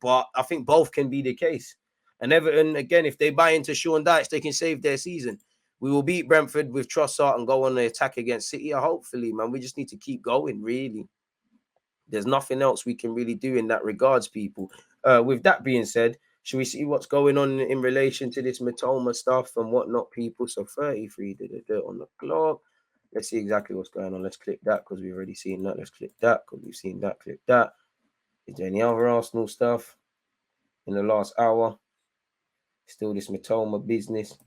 But I think both can be the case. And Everton, again, if they buy into Sean Dyche, they can save their season. We will beat Brentford with Trossard and go on the attack against City. Hopefully, man. We just need to keep going, really. There's nothing else we can really do in that regards, people. With that being said, should we see what's going on in relation to this Mitoma stuff and whatnot, people? So 33 on the clock. Let's see exactly what's going on. Let's click that because we've already seen that. Let's click that because we've seen that. Click that. Is there any other Arsenal stuff in the last hour? Still this Mitoma business.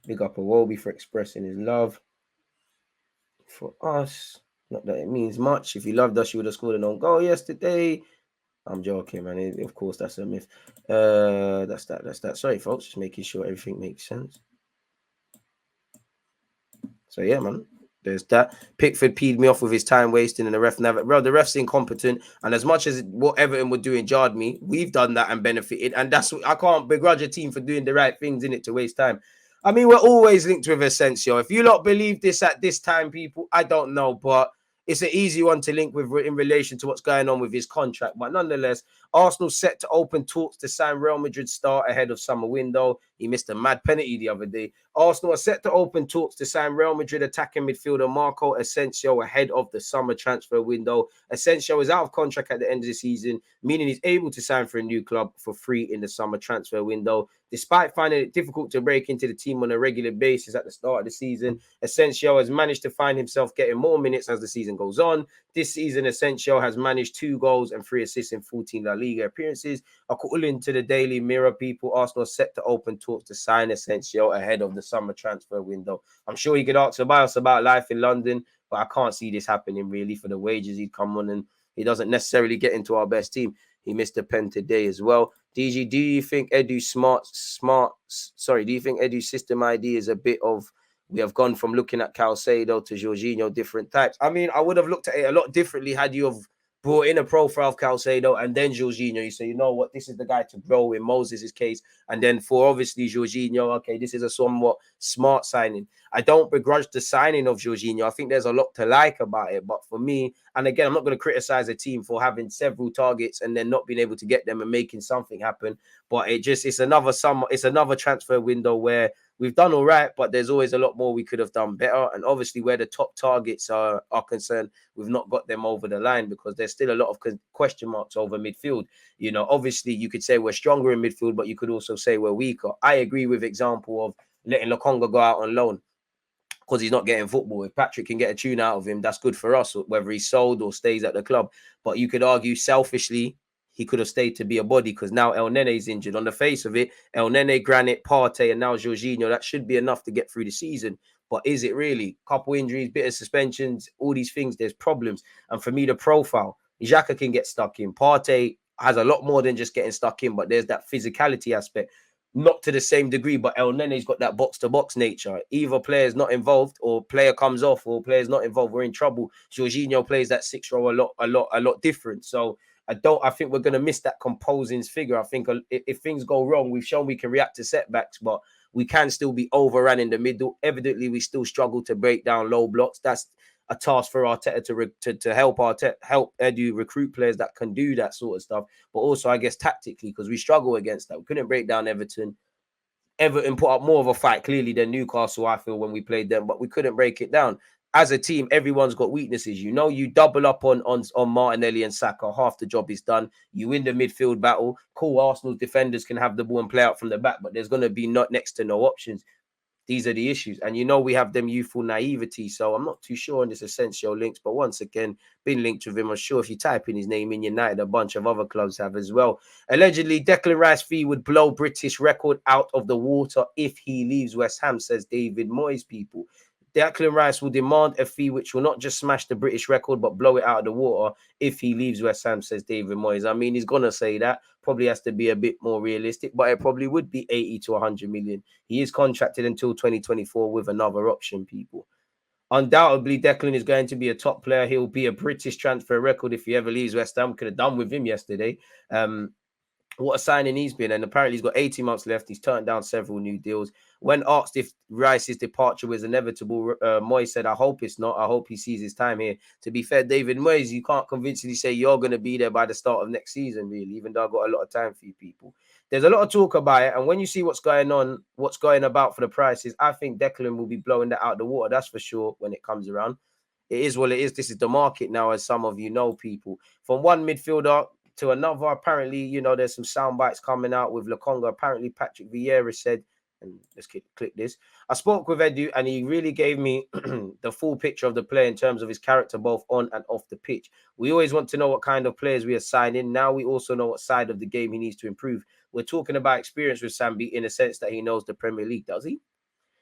Big up Iwobi for expressing his love for us. Not that it means much. If you loved us, you would have scored an own goal yesterday. I'm joking, man. Of course, that's a myth. That's that. Sorry, folks. Just making sure everything makes sense. So, yeah, man. There's that. Pickford peed me off with his time wasting and the ref never. Bro, the ref's incompetent. And as much as what Everton were doing jarred me, we've done that and benefited. And that's I can't begrudge a team for doing the right things in it to waste time. I mean, we're always linked with Asensio. If you lot believe this at this time, people, I don't know. But it's an easy one to link with in relation to what's going on with his contract. But nonetheless, Arsenal set to open talks to sign Real Madrid star ahead of summer window. He missed a mad penalty the other day. Arsenal are set to open talks to sign Real Madrid attacking midfielder Marco Asensio ahead of the summer transfer window. Asensio is out of contract at the end of the season, meaning he's able to sign for a new club for free in the summer transfer window. Despite finding it difficult to break into the team on a regular basis at the start of the season, Asensio has managed to find himself getting more minutes as the season goes on. This season, Asensio has managed 2 goals and 3 assists in 14 La Liga appearances. According to the Daily Mirror, people, Arsenal are set to open talks to sign Asensio ahead of the summer transfer window. I'm sure he could ask us about life in London, but I can't see this happening really for the wages he'd come on, and he doesn't necessarily get into our best team. He missed a pen today as well. DG, do you think Edu's do you think Edu's system idea is a bit of, we have gone from looking at Caicedo to Jorginho, different types? I mean, I would have looked at it a lot differently had you have brought in a profile of Caicedo and then Jorginho. You say, you know what, this is the guy to grow in Moses' case. And then for obviously Jorginho, okay, this is a somewhat smart signing. I don't begrudge the signing of Jorginho. I think there's a lot to like about it. But for me, and again, I'm not going to criticize a team for having several targets and then not being able to get them and making something happen. But it's another transfer window where we've done all right, but there's always a lot more we could have done better. And obviously, where the top targets are concerned, we've not got them over the line because there's still a lot of question marks over midfield. You know, obviously, you could say we're stronger in midfield, but you could also say we're weaker. I agree with example of letting Lokonga go out on loan because he's not getting football. If Patrick can get a tune out of him, that's good for us, whether he's sold or stays at the club. But you could argue selfishly, he could have stayed to be a body because now El Nene's injured. On the face of it, El Nene, Granit, Partey, and now Jorginho, that should be enough to get through the season. But is it really? Couple injuries, bit of suspensions, all these things, there's problems. And for me, the profile, Xhaka can get stuck in. Partey has a lot more than just getting stuck in, but there's that physicality aspect. Not to the same degree, but El Nene's got that box-to-box nature. Either player's not involved or player comes off or player's not involved, we're in trouble. Jorginho plays that 6 row a lot different. So I think we're going to miss that composing figure. I think if things go wrong, we've shown we can react to setbacks, but we can still be overrun in the middle. Evidently, we still struggle to break down low blocks. That's a task for Arteta to help Edu recruit players that can do that sort of stuff. But also, I guess, tactically, because we struggle against that. We couldn't break down Everton. Everton put up more of a fight, clearly, than Newcastle, I feel, when we played them, but we couldn't break it down. As a team, everyone's got weaknesses. You know, you double up on Martinelli and Saka, half the job is done. You win the midfield battle. Cool, Arsenal's defenders can have the ball and play out from the back, but there's going to be next to no options. These are the issues. And you know we have them youthful naivety, so I'm not too sure on this Asensio links, but once again, been linked with him. I'm sure if you type in his name in United, a bunch of other clubs have as well. Allegedly, Declan Rice fee would blow British record out of the water if he leaves West Ham, says David Moyes, people. Declan Rice will demand a fee which will not just smash the British record, but blow it out of the water if he leaves West Ham, says David Moyes. I mean, he's going to say that. Probably has to be a bit more realistic, but it probably would be 80 to 100 million. He is contracted until 2024 with another option, people. Undoubtedly, Declan is going to be a top player. He'll be a British transfer record if he ever leaves West Ham. Could have done with him yesterday. what a signing he's been. And apparently he's got 18 months left. He's turned down several new deals. When asked if Rice's departure was inevitable, Moyes said, I hope it's not. I hope he sees his time here. To be fair, David Moyes, you can't convincingly say you're going to be there by the start of next season, really, even though I've got a lot of time for you people. There's a lot of talk about it. And when you see what's going on, what's going about for the prices, I think Declan will be blowing that out of the water. That's for sure when it comes around. It is what it is. This is the market now, as some of you know, people. From one midfielder to another, apparently, you know, there's some sound bites coming out with Lokonga. Apparently, Patrick Vieira said, and let's click this. I spoke with Edu, and he really gave me the full picture of the player in terms of his character, both on and off the pitch. We always want to know what kind of players we are signing. Now we also know what side of the game he needs to improve. We're talking about experience with Sambi in a sense that he knows the Premier League, does he?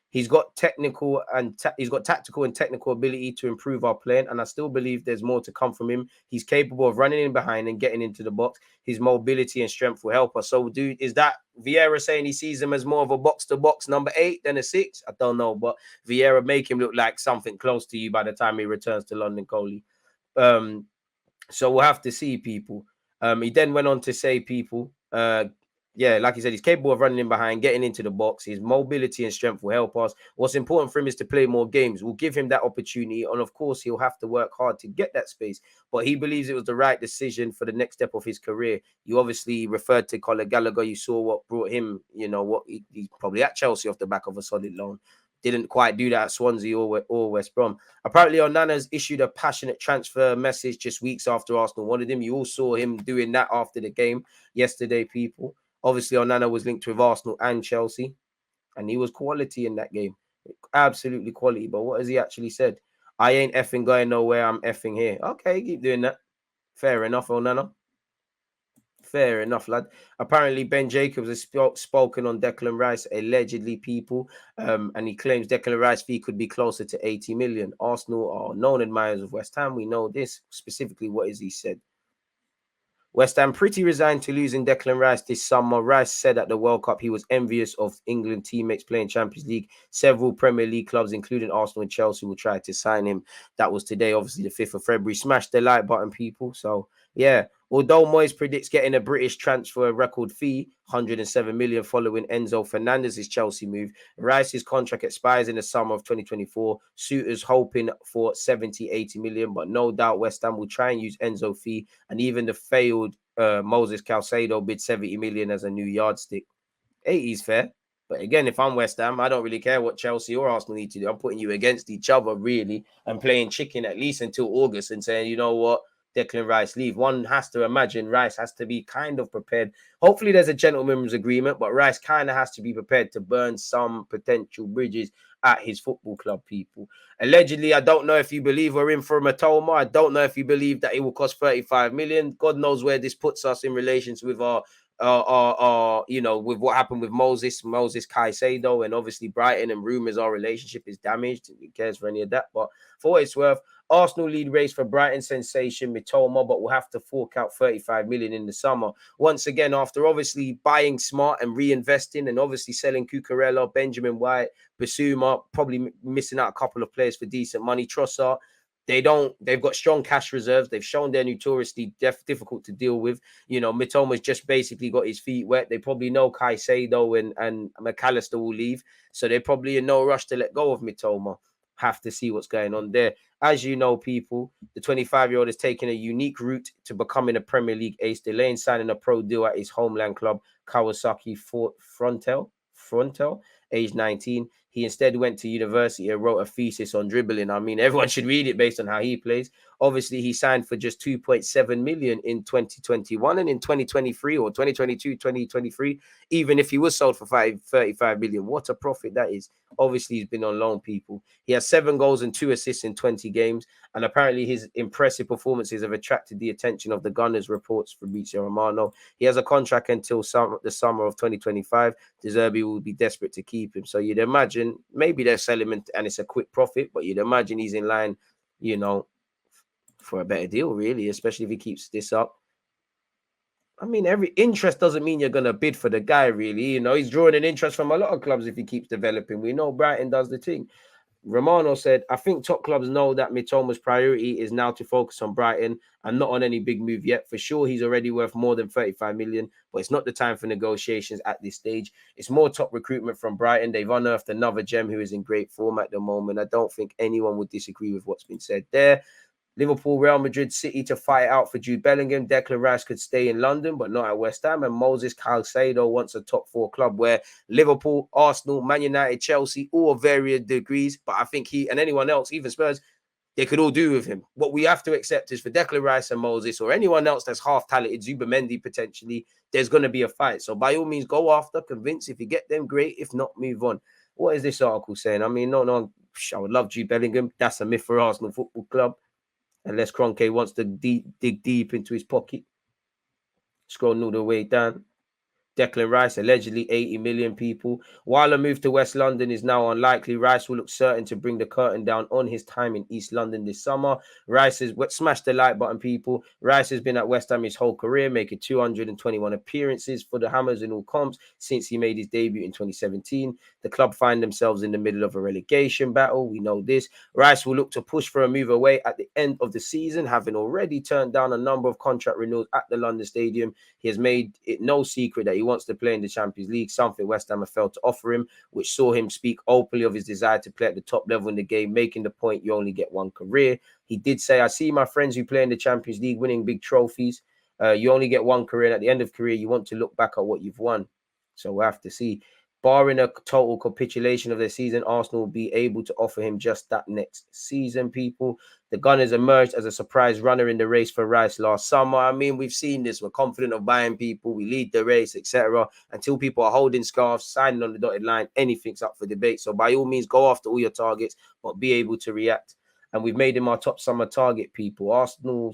He's got technical and he's got tactical and technical ability to improve our playing, and I still believe there's more to come from him. He's capable of running in behind and getting into the box. His mobility and strength will help us. So, dude, is that Vieira saying he sees him as more of a box-to-box number 8 than a 6? I don't know, but Vieira make him look like something close to you by the time he returns to London, Coley. So we'll have to see, people. He then went on to say, people, yeah, like he said, he's capable of running in behind, getting into the box. His mobility and strength will help us. What's important for him is to play more games. We'll give him that opportunity. And of course, he'll have to work hard to get that space. But he believes it was the right decision for the next step of his career. You obviously referred to Conor Gallagher. You saw what brought him, you know, what he's probably at Chelsea off the back of a solid loan. Didn't quite do that at Swansea or West Brom. Apparently, Onana's issued a passionate transfer message just weeks after Arsenal wanted him. You all saw him doing that after the game yesterday, people. Obviously, Onana was linked with Arsenal and Chelsea, and he was quality in that game. Absolutely quality. But what has he actually said? I ain't effing going nowhere. I'm effing here. Okay, keep doing that. Fair enough, Onana. Fair enough, lad. Apparently, Ben Jacobs has spoken on Declan Rice, allegedly, people, and he claims Declan Rice fee could be closer to 80 million. Arsenal are known admirers of West Ham. We know this. Specifically, what has he said? West Ham pretty resigned to losing Declan Rice this summer. Rice said at the World Cup he was envious of England teammates playing Champions League. Several Premier League clubs, including Arsenal and Chelsea, will try to sign him. That was today, obviously the 5th of February. Smash the like button, people. So, yeah. Although Moyes predicts getting a British transfer record fee, 107 million following Enzo Fernandez's Chelsea move, Rice's contract expires in the summer of 2024. Suitors hoping for 70, 80 million, but no doubt West Ham will try and use Enzo fee, and even the failed Moses Caicedo bid 70 million as a new yardstick. 80 is fair. But again, if I'm West Ham, I don't really care what Chelsea or Arsenal need to do. I'm putting you against each other, really, and playing chicken at least until August and saying, you know what, Declan Rice leave. One has to imagine Rice has to be kind of prepared. Hopefully there's a gentleman's agreement, but Rice kind of has to be prepared to burn some potential bridges at his football club, people. Allegedly, I don't know if you believe we're in for a Mitoma. I don't know if you believe that it will cost 35 million. God knows where this puts us in relations with our you know, with what happened with Moses Caicedo, and obviously Brighton, and rumours our relationship is damaged. Who cares for any of that? But for what it's worth, Arsenal lead race for Brighton sensation Mitoma, but will have to fork out 35 million in the summer. Once again, after obviously buying smart and reinvesting, and obviously selling Cucurella, Benjamin White, Basuma, probably missing out a couple of players for decent money. Trossard, they've got strong cash reserves. They've shown they're notoriously difficult to deal with. You know, Mitoma's just basically got his feet wet. They probably know Caicedo and McAllister will leave. So they're probably in no rush to let go of Mitoma. Have to see what's going on there. As you know, people, the 25-year-old is taking a unique route to becoming a Premier League ace, delaying signing a pro deal at his homeland club, Kawasaki Frontel, age 19. He instead went to university and wrote a thesis on dribbling. I mean, everyone should read it based on how he plays. Obviously, he signed for just 2.7 million in 2021, and in 2023 or 2022, 2023, even if he was sold for 35 million, what a profit that is. Obviously, he's been on loan, people. He has 7 goals and 2 assists in 20 games, and apparently his impressive performances have attracted the attention of the Gunners, reports Fabrizio Romano. He has a contract until the summer of 2025. De Zerbi will be desperate to keep him. So you'd imagine maybe they're selling him and it's a quick profit, but you'd imagine he's in line, you know, for a better deal, really, especially if he keeps this up. I mean, every interest doesn't mean you're going to bid for the guy, really. You know, he's drawing an interest from a lot of clubs if he keeps developing. We know Brighton does the thing. Romano said, I think top clubs know that Mitoma's priority is now to focus on Brighton and not on any big move yet. For sure, he's already worth more than 35 million, but it's not the time for negotiations at this stage. It's more top recruitment from Brighton. They've unearthed another gem who is in great form at the moment. I don't think anyone would disagree with what's been said there. Liverpool, Real Madrid, City to fight out for Jude Bellingham. Declan Rice could stay in London, but not at West Ham. And Moses Caicedo wants a top 4 club where Liverpool, Arsenal, Man United, Chelsea, all of various degrees. But I think he and anyone else, even Spurs, they could all do with him. What we have to accept is for Declan Rice and Moses or anyone else that's half talented, Zubimendi potentially, there's going to be a fight. So by all means, go after, convince. If you get them, great. If not, move on. What is this article saying? I mean, no, I would love Jude Bellingham. That's a myth for Arsenal Football Club. Unless Kroenke wants to dig deep into his pocket. Scrolling all the way down. Declan Rice, allegedly 80 million people. While a move to West London is now unlikely, Rice will look certain to bring the curtain down on his time in East London this summer. Rice has smash the like button, people. Rice has been at West Ham his whole career, making 221 appearances for the Hammers in all comps since he made his debut in 2017. The club find themselves in the middle of a relegation battle. We know this. Rice will look to push for a move away at the end of the season, having already turned down a number of contract renewals at the London Stadium. He has made it no secret that he wants to play in the Champions League, something West Ham have failed to offer him, which saw him speak openly of his desire to play at the top level in the game, making the point you only get one career. He did say, I see my friends who play in the Champions League winning big trophies. You only get one career, and at the end of career, you want to look back at what you've won. So we'll have to see. Barring a total capitulation of the season, Arsenal will be able to offer him just that next season, people. The Gunners emerged as a surprise runner in the race for Rice last summer. I mean, we've seen this. We're confident of buying people. We lead the race, etc. Until people are holding scarves, signing on the dotted line, anything's up for debate. So by all means, go after all your targets, but be able to react. And we've made him our top summer target, people. Arsenal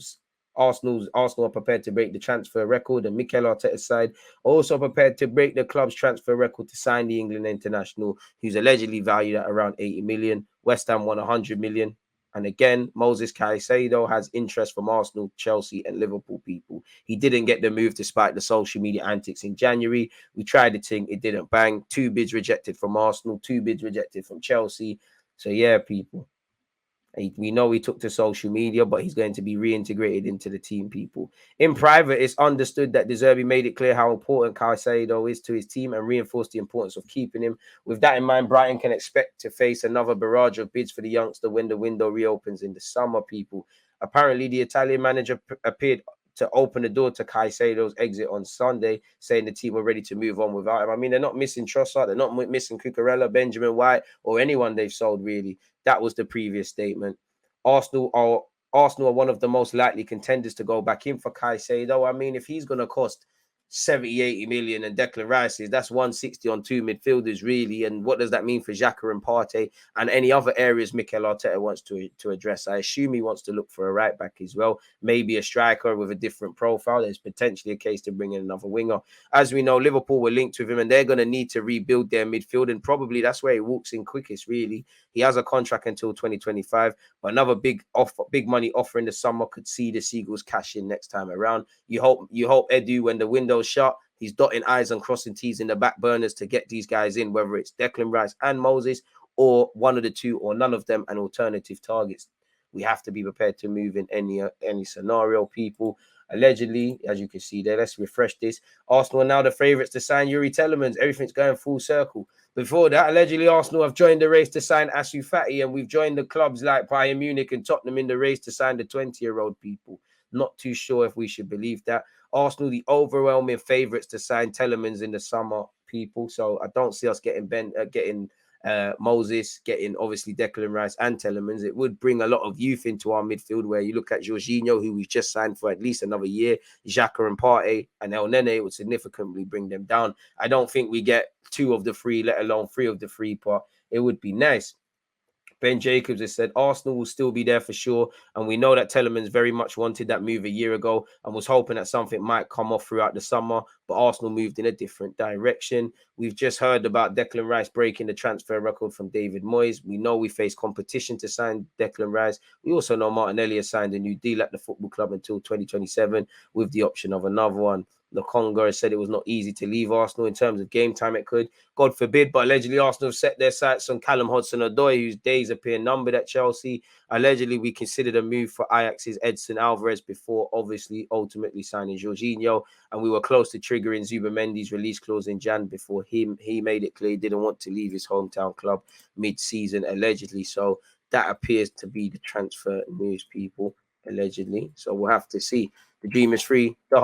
are prepared to break the transfer record, and Mikel Arteta's side also prepared to break the club's transfer record to sign the England international, who's allegedly valued at around 80 million. West Ham won 100 million. And again, Moses Caicedo has interest from Arsenal, Chelsea, and Liverpool, people. He didn't get the move despite the social media antics in January. We tried the thing, it didn't bang. 2 bids rejected from Arsenal, 2 bids rejected from Chelsea. So yeah, people. We know he took to social media, but he's going to be reintegrated into the team, people. In private, it's understood that De Zerbi made it clear how important Caicedo is to his team and reinforced the importance of keeping him. With that in mind, Brighton can expect to face another barrage of bids for the youngster when the window reopens in the summer, people. Apparently, the Italian manager appeared to open the door to Caicedo's exit on Sunday, saying the team were ready to move on without him. I mean, they're not missing Trossard, they're not missing Cucurella, Benjamin White, or anyone they've sold, really. That was the previous statement. Arsenal are one of the most likely contenders to go back in for Caicedo. I mean, if he's going to cost 70, 80 million and Declan Rice that's 160 on 2 midfielders, really. And what does that mean for Xhaka and Partey and any other areas Mikel Arteta wants to address? I assume he wants to look for a right back as well, maybe a striker with a different profile. There's potentially a case to bring in another winger. As we know, Liverpool were linked with him and they're going to need to rebuild their midfield, and probably that's where he walks in quickest, really. He has a contract until 2025, but another big money offer in the summer could see the Seagulls cash in next time around. You hope Edu, when the window's shut, he's dotting I's and crossing T's in the back burners to get these guys in, whether it's Declan Rice and Moses or one of the two or none of them, and alternative targets. We have to be prepared to move in any scenario, people. Allegedly, as you can see there, let's refresh this. Arsenal are now the favourites to sign Yuri Tielemans. Everything's going full circle. Before that, allegedly, Arsenal have joined the race to sign Ansu Fati, and we've joined the clubs like Bayern Munich and Tottenham in the race to sign the 20-year-old, people. Not too sure if we should believe that. Arsenal, the overwhelming favourites to sign Tielemans in the summer, people. So I don't see us getting Moses, getting obviously Declan Rice and Tielemans. It would bring a lot of youth into our midfield, where you look at Jorginho, who we've just signed for at least another year, Xhaka and Partey, and El Nene would significantly bring them down. I don't think we get 2 of the 3, let alone 3 of the 3, but it would be nice. Ben Jacobs has said Arsenal will still be there for sure, and we know that Tielemans very much wanted that move a year ago and was hoping that something might come off throughout the summer, but Arsenal moved in a different direction. We've just heard about Declan Rice breaking the transfer record from David Moyes. We know we face competition to sign Declan Rice. We also know Martinelli has signed a new deal at the football club until 2027 with the option of another one. Lokonga has said it was not easy to leave Arsenal in terms of game time. It could, God forbid, but allegedly Arsenal have set their sights on Callum Hudson-Odoi, whose days appear numbered at Chelsea. Allegedly, we considered a move for Ajax's Edson Alvarez before, obviously, ultimately signing Jorginho, and we were close to triggering Zubamendi's release clause in Jan before he made it clear he didn't want to leave his hometown club mid-season, allegedly. So that appears to be the transfer news, people, allegedly. So we'll have to see. The dream is free. The